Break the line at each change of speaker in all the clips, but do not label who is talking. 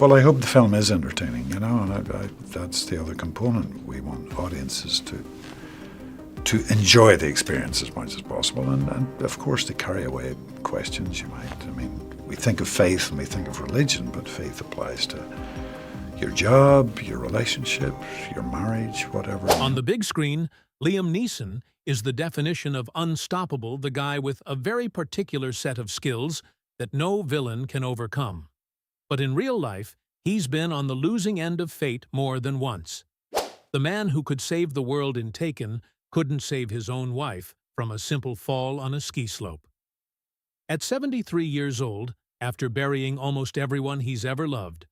Well, I hope the film is entertaining, you know, and that's the other component. We want audiences to enjoy the experience as much as possible, and of course to carry away questions you might. I mean, we think of faith and we think of religion, but faith applies to your job, your relationships, your marriage, whatever.
On the big screen, Liam Neeson is the definition of unstoppable, the guy with a very particular set of skills that no villain can overcome. But in real life, he's been on the losing end of fate more than once. The man who could save the world in Taken couldn't save his own wife from a simple fall on a ski slope. At 73 years old, after burying almost everyone he's ever loved,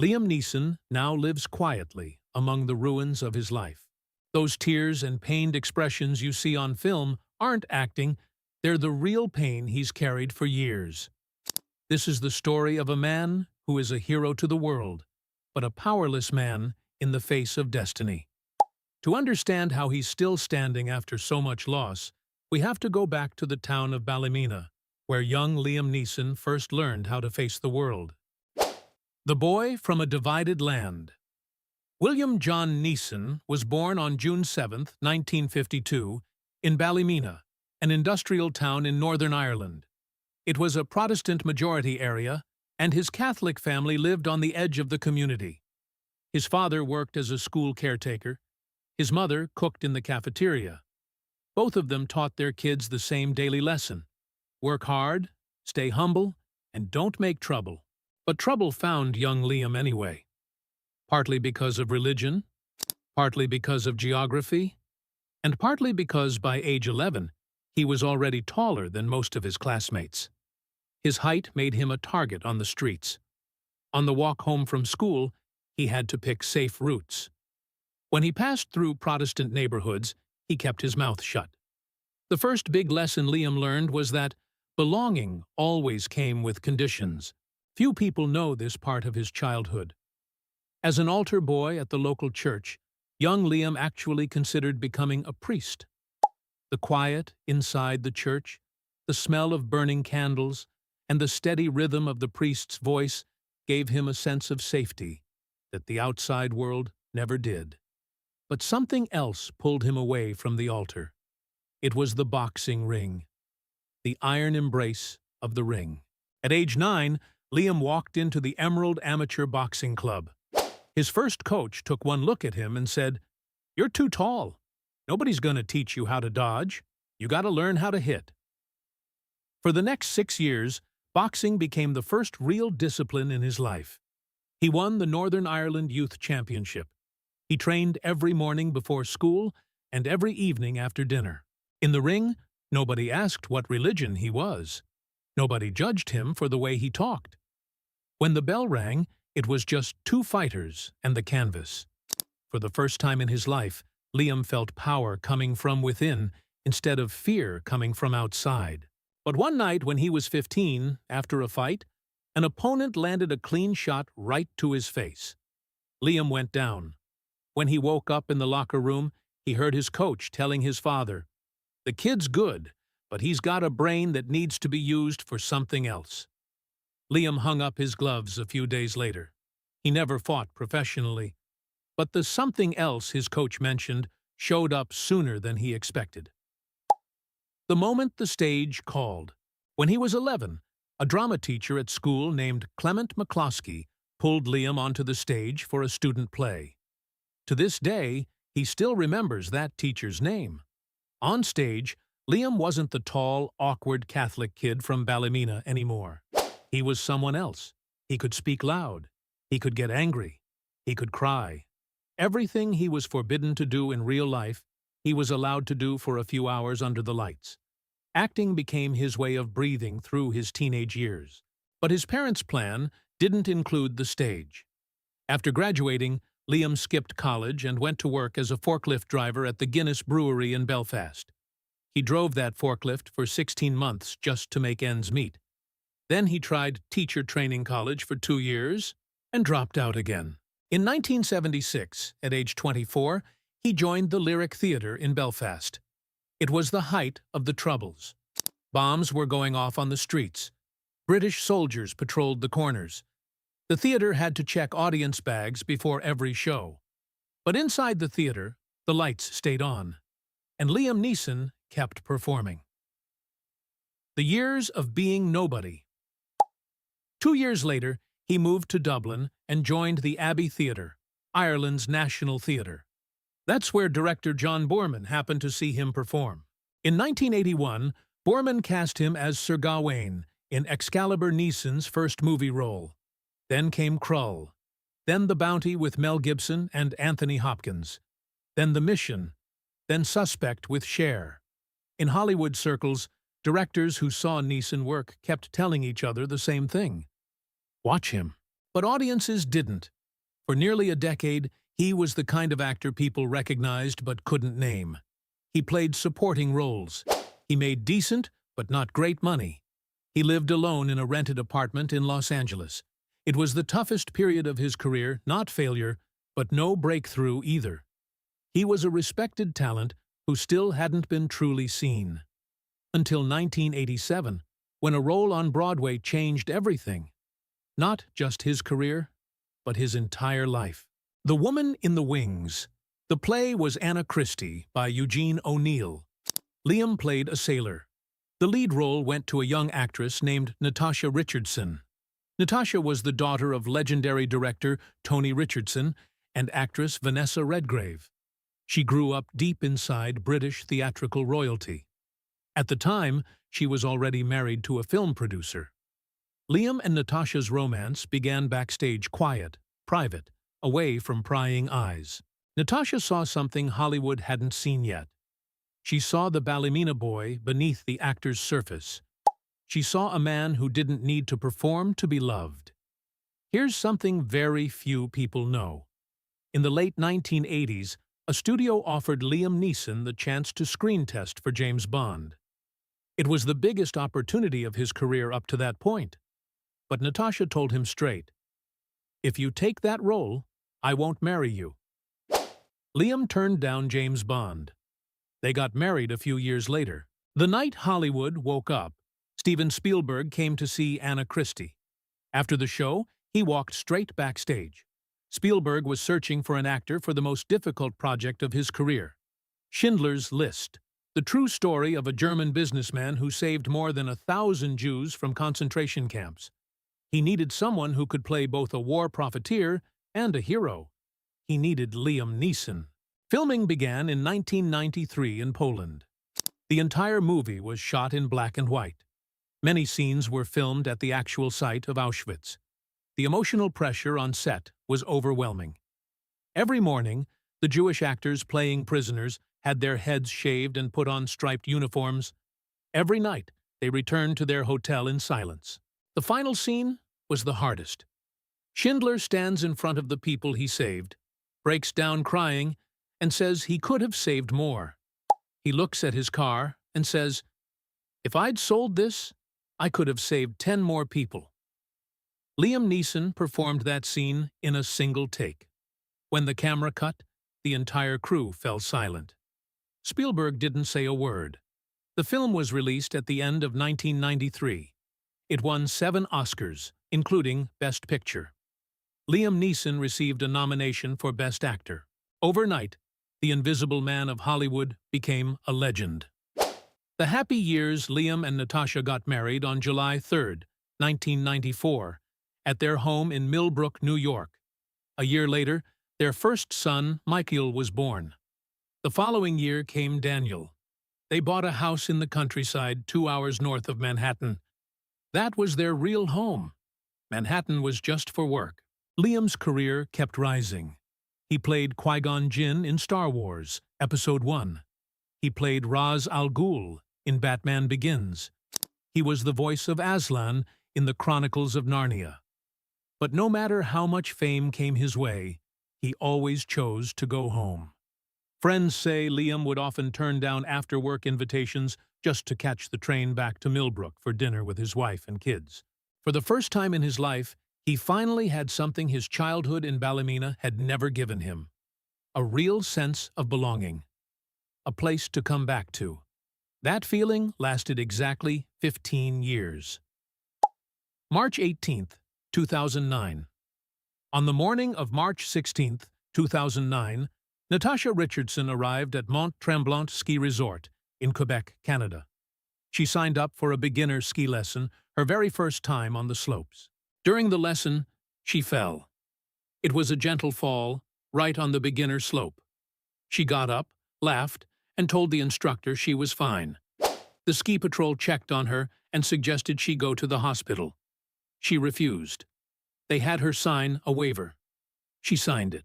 Liam Neeson now lives quietly among the ruins of his life. Those tears and pained expressions you see on film aren't acting, they're the real pain he's carried for years. This is the story of a man who is a hero to the world, but a powerless man in the face of destiny. To understand how he's still standing after so much loss, we have to go back to the town of Ballymena, where young Liam Neeson first learned how to face the world. The boy from a divided land. William John Neeson was born on June 7, 1952, in Ballymena, an industrial town in Northern Ireland. It was a Protestant-majority area, and his Catholic family lived on the edge of the community. His father worked as a school caretaker. His mother cooked in the cafeteria. Both of them taught their kids the same daily lesson: work hard, stay humble, and don't make trouble. But trouble found young Liam anyway. Partly because of religion, partly because of geography, and partly because by age 11, he was already taller than most of his classmates. His height made him a target on the streets. On the walk home from school, he had to pick safe routes. When he passed through Protestant neighborhoods, he kept his mouth shut. The first big lesson Liam learned was that belonging always came with conditions. Few people know this part of his childhood. As an altar boy at the local church, young Liam actually considered becoming a priest. The quiet inside the church, the smell of burning candles, and the steady rhythm of the priest's voice gave him a sense of safety that the outside world never did. But something else pulled him away from the altar. It was the boxing ring, the iron embrace of the ring. At age 9, Liam walked into the Emerald Amateur Boxing Club. His first coach took one look at him and said, "You're too tall. Nobody's going to teach you how to dodge. You got to learn how to hit." For the next 6 years, boxing became the first real discipline in his life. He won the Northern Ireland Youth Championship. He trained every morning before school and every evening after dinner. In the ring, nobody asked what religion he was. Nobody judged him for the way he talked. When the bell rang, it was just 2 fighters and the canvas. For the first time in his life, Liam felt power coming from within instead of fear coming from outside. But one night when he was 15, after a fight, an opponent landed a clean shot right to his face. Liam went down. When he woke up in the locker room, he heard his coach telling his father, "The kid's good, but he's got a brain that needs to be used for something else." Liam hung up his gloves a few days later. He never fought professionally, but the something else his coach mentioned showed up sooner than he expected. The moment the stage called. When he was 11, a drama teacher at school named Clement McCloskey pulled Liam onto the stage for a student play. To this day, he still remembers that teacher's name. On stage, Liam wasn't the tall, awkward Catholic kid from Ballymena anymore. He was someone else. He could speak loud. He could get angry. He could cry. Everything he was forbidden to do in real life, he was allowed to do for a few hours under the lights. Acting became his way of breathing through his teenage years. But his parents' plan didn't include the stage. After graduating, Liam skipped college and went to work as a forklift driver at the Guinness Brewery in Belfast. He drove that forklift for 16 months just to make ends meet. Then he tried teacher training college for 2 years and dropped out again. In 1976, at age 24, he joined the Lyric Theatre in Belfast. It was the height of the Troubles. Bombs were going off on the streets. British soldiers patrolled the corners. The theater had to check audience bags before every show. But inside the theater, the lights stayed on, and Liam Neeson kept performing. The years of being nobody. 2 years later, he moved to Dublin and joined the Abbey Theatre, Ireland's national theatre. That's where director John Boorman happened to see him perform. In 1981, Boorman cast him as Sir Gawain in Excalibur Neeson's first movie role. Then came Krull. Then The Bounty with Mel Gibson and Anthony Hopkins. Then The Mission. Then Suspect with Cher. In Hollywood circles, directors who saw Neeson work kept telling each other the same thing. Watch him. But audiences didn't. For nearly a decade, he was the kind of actor people recognized but couldn't name. He played supporting roles. He made decent but not great money. He lived alone in a rented apartment in Los Angeles. It was the toughest period of his career, not failure, but no breakthrough either. He was a respected talent who still hadn't been truly seen. Until 1987, when a role on Broadway changed everything. Not just his career, but his entire life. The Woman in the Wings. The play was Anna Christie by Eugene O'Neill. Liam played a sailor. The lead role went to a young actress named Natasha Richardson. Natasha was the daughter of legendary director Tony Richardson and actress Vanessa Redgrave. She grew up deep inside British theatrical royalty. At the time, she was already married to a film producer. Liam and Natasha's romance began backstage quiet, private, away from prying eyes. Natasha saw something Hollywood hadn't seen yet. She saw the Ballymena boy beneath the actor's surface. She saw a man who didn't need to perform to be loved. Here's something very few people know. In the late 1980s, a studio offered Liam Neeson the chance to screen test for James Bond. It was the biggest opportunity of his career up to that point. But Natasha told him straight, "If you take that role, I won't marry you." Liam turned down James Bond. They got married a few years later. The night Hollywood woke up, Steven Spielberg came to see Anna Christie. After the show, he walked straight backstage. Spielberg was searching for an actor for the most difficult project of his career, Schindler's List, the true story of a German businessman who saved more than 1,000 Jews from concentration camps. He needed someone who could play both a war profiteer and a hero. He needed Liam Neeson. Filming began in 1993 in Poland. The entire movie was shot in black and white. Many scenes were filmed at the actual site of Auschwitz. The emotional pressure on set was overwhelming. Every morning, the Jewish actors playing prisoners had their heads shaved and put on striped uniforms. Every night, they returned to their hotel in silence. The final scene was the hardest. Schindler stands in front of the people he saved, breaks down crying, and says he could have saved more. He looks at his car and says, "If I'd sold this, I could have saved 10 more people." Liam Neeson performed that scene in a single take. When the camera cut, the entire crew fell silent. Spielberg didn't say a word. The film was released at the end of 1993. It won 7 Oscars, including Best Picture. Liam Neeson received a nomination for Best Actor. Overnight, the Invisible Man of Hollywood became a legend. The happy years Liam and Natasha got married on July 3, 1994, at their home in Millbrook, New York. A year later, their first son, Michael, was born. The following year came Daniel. They bought a house in the countryside 2 hours north of Manhattan. That was their real home. Manhattan was just for work. Liam's career kept rising. He played Qui-Gon Jinn in Star Wars, Episode 1. He played Ra's al Ghul in Batman Begins. He was the voice of Aslan in the Chronicles of Narnia. But no matter how much fame came his way, he always chose to go home. Friends say Liam would often turn down after-work invitations just to catch the train back to Millbrook for dinner with his wife and kids. For the first time in his life, he finally had something his childhood in Ballymena had never given him. A real sense of belonging. A place to come back to. That feeling lasted exactly 15 years. March 18, 2009. On the morning of March 16th, 2009, Natasha Richardson arrived at Mont Tremblant Ski Resort in Quebec, Canada. She signed up for a beginner ski lesson, her very first time on the slopes. During the lesson, she fell. It was a gentle fall, right on the beginner slope. She got up, laughed, and told the instructor she was fine. The ski patrol checked on her and suggested she go to the hospital. She refused. They had her sign a waiver. She signed it.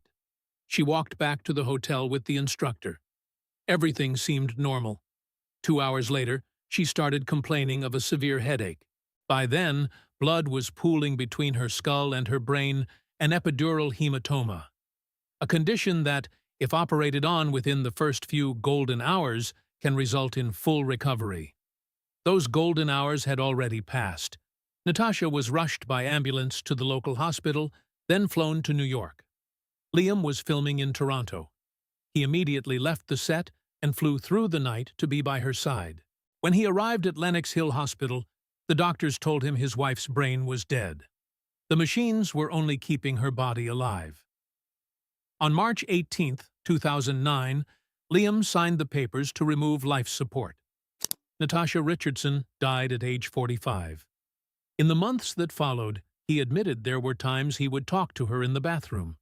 She walked back to the hotel with the instructor. Everything seemed normal. 2 hours later, she started complaining of a severe headache. By then, blood was pooling between her skull and her brain, an epidural hematoma. A condition that, if operated on within the first few golden hours, can result in full recovery. Those golden hours had already passed. Natasha was rushed by ambulance to the local hospital, then flown to New York. Liam was filming in Toronto. He immediately left the set and flew through the night to be by her side. When he arrived at Lenox Hill Hospital, the doctors told him his wife's brain was dead. The machines were only keeping her body alive. On March 18, 2009, Liam signed the papers to remove life support. Natasha Richardson died at age 45. In the months that followed, he admitted there were times he would talk to her in the bathroom.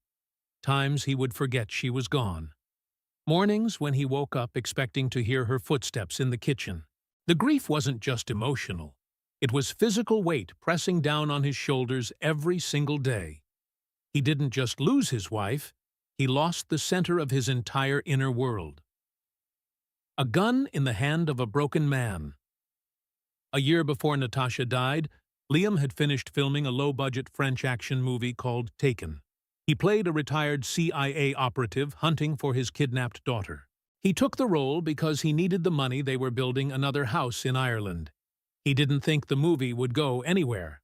Times he would forget she was gone. Mornings when he woke up expecting to hear her footsteps in the kitchen. The grief wasn't just emotional. It was physical weight pressing down on his shoulders every single day. He didn't just lose his wife, he lost the center of his entire inner world. A gun in the hand of a broken man. A year before Natasha died, Liam had finished filming a low-budget French action movie called Taken. He played a retired CIA operative hunting for his kidnapped daughter. He took the role because he needed the money. They were building another house in Ireland. He didn't think the movie would go anywhere.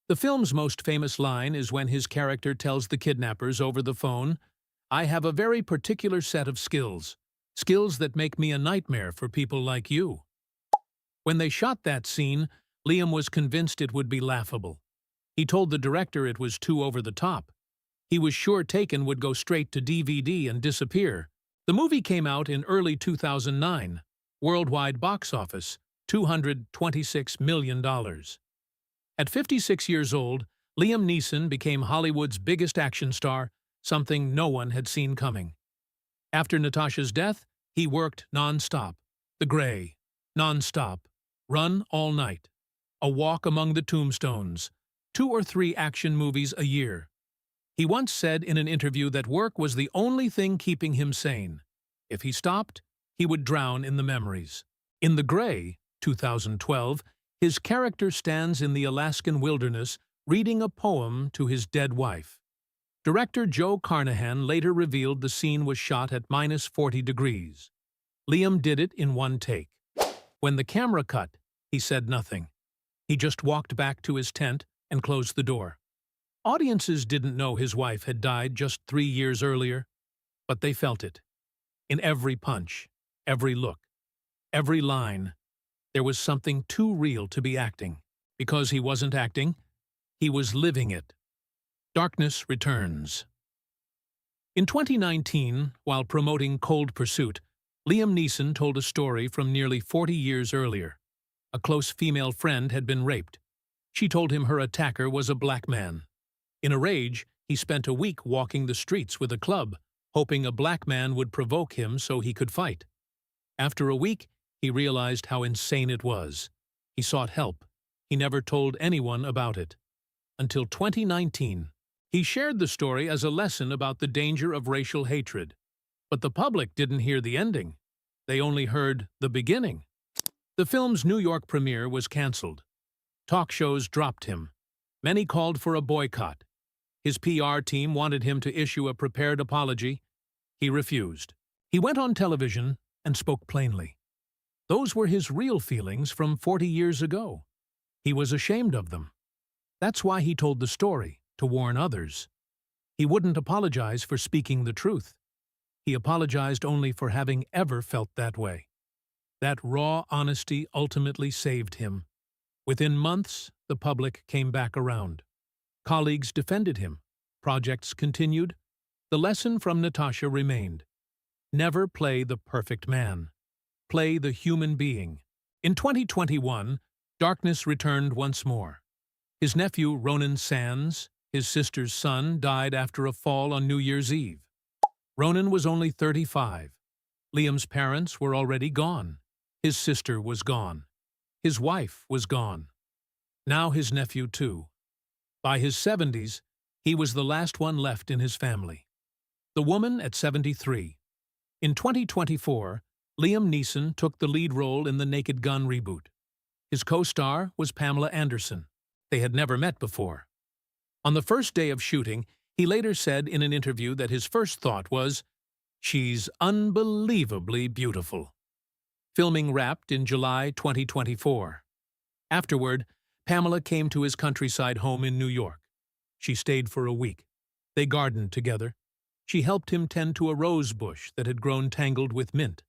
The film's most famous line is when his character tells the kidnappers over the phone, "I have a very particular set of skills. Skills that make me a nightmare for people like you." When they shot that scene, Liam was convinced it would be laughable. He told the director it was too over the top. He was sure Taken would go straight to DVD and disappear. The movie came out in early 2009. Worldwide box office, $226 million. At 56 years old, Liam Neeson became Hollywood's biggest action star, something no one had seen coming. After Natasha's death, he worked non-stop. The Grey, non-stop. Run all night. A Walk Among the Tombstones. 2 or 3 action movies a year. He once said in an interview that work was the only thing keeping him sane. If he stopped, he would drown in the memories. In The Grey, 2012, his character stands in the Alaskan wilderness reading a poem to his dead wife. Director Joe Carnahan later revealed the scene was shot at -40 degrees. Liam did it in one take. When the camera cut, he said nothing. He just walked back to his tent and closed the door. Audiences didn't know his wife had died just 3 years earlier, but they felt it. In every punch, every look, every line, there was something too real to be acting. Because he wasn't acting, he was living it. Darkness Returns. In 2019, while promoting Cold Pursuit, Liam Neeson told a story from nearly 40 years earlier. A close female friend had been raped. She told him her attacker was a black man. In a rage, he spent a week walking the streets with a club, hoping a black man would provoke him so he could fight. After a week, he realized how insane it was. He sought help. He never told anyone about it. Until 2019. He shared the story as a lesson about the danger of racial hatred. But the public didn't hear the ending. They only heard the beginning. The film's New York premiere was canceled. Talk shows dropped him. Many called for a boycott. His PR team wanted him to issue a prepared apology. He refused. He went on television and spoke plainly. Those were his real feelings from 40 years ago. He was ashamed of them. That's why he told the story, to warn others. He wouldn't apologize for speaking the truth. He apologized only for having ever felt that way. That raw honesty ultimately saved him. Within months, the public came back around. Colleagues defended him. projects continued, the lesson from Natasha remained. Never play the perfect man. Play the human being. In 2021, darkness returned once more. His nephew, Ronan Sands, his sister's son, died after a fall on New Year's Eve. Ronan was only 35. Liam's parents were already gone. His sister was gone. His wife was gone. Now his nephew, too. By his 70s, he was the last one left in his family. The woman at 73. In 2024, Liam Neeson took the lead role in the Naked Gun reboot. His co-star was Pamela Anderson. They had never met before. On the first day of shooting, he later said in an interview that his first thought was, "She's unbelievably beautiful." Filming wrapped in July 2024. Afterward, Pamela came to his countryside home in New York. She stayed for a week. They gardened together. She helped him tend to a rose bush that had grown tangled with mint.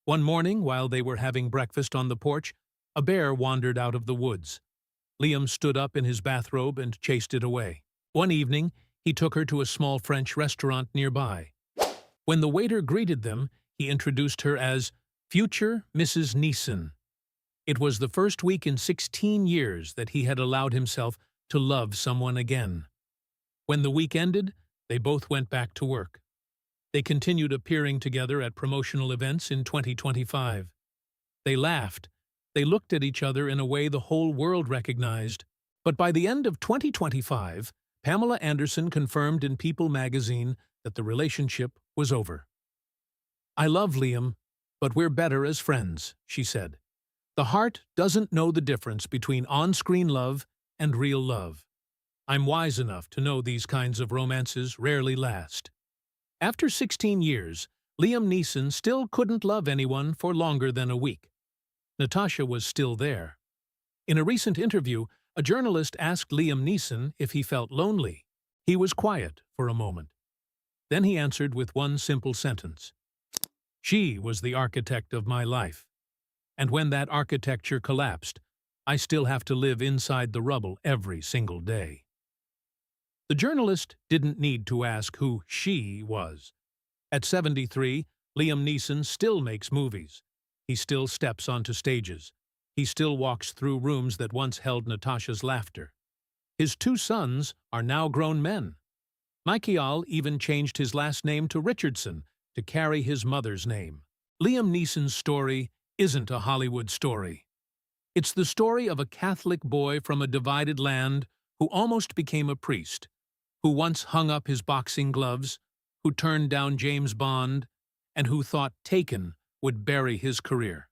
One morning, while they were having breakfast on the porch, a bear wandered out of the woods. Liam stood up in his bathrobe and chased it away. One evening, he took her to a small French restaurant nearby. When the waiter greeted them, he introduced her as future Mrs. Neeson. It was the first week in 16 years that he had allowed himself to love someone again. When the week ended, they both went back to work. They continued appearing together at promotional events in 2025. They laughed. They looked at each other in a way the whole world recognized. But by the end of 2025, Pamela Anderson confirmed in People magazine that the relationship was over. "I love Liam, but we're better as friends," she said. "The heart doesn't know the difference between on-screen love and real love. I'm wise enough to know these kinds of romances rarely last." After 16 years, Liam Neeson still couldn't love anyone for longer than a week. Natasha was still there. In a recent interview, a journalist asked Liam Neeson if he felt lonely. He was quiet for a moment. Then he answered with one simple sentence. "She was the architect of my life. And when that architecture collapsed, I still have to live inside the rubble every single day." The journalist didn't need to ask who she was. At 73, Liam Neeson still makes movies. He still steps onto stages. He still walks through rooms that once held Natasha's laughter. His two sons are now grown men. Michael even changed his last name to Richardson to carry his mother's name. Liam Neeson's story isn't a Hollywood story. It's the story of a Catholic boy from a divided land who almost became a priest, who once hung up his boxing gloves, who turned down James Bond, and who thought Taken would bury his career.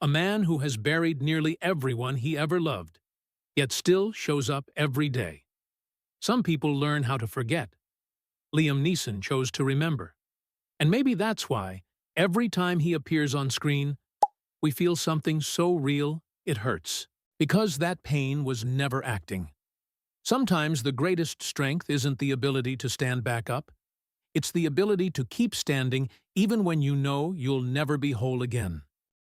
A man who has buried nearly everyone he ever loved, yet still shows up every day. Some people learn how to forget. Liam Neeson chose to remember. And maybe that's why, every time he appears on screen, we feel something so real it hurts. Because that pain was never acting. Sometimes the greatest strength isn't the ability to stand back up. It's the ability to keep standing even when you know you'll never be whole again.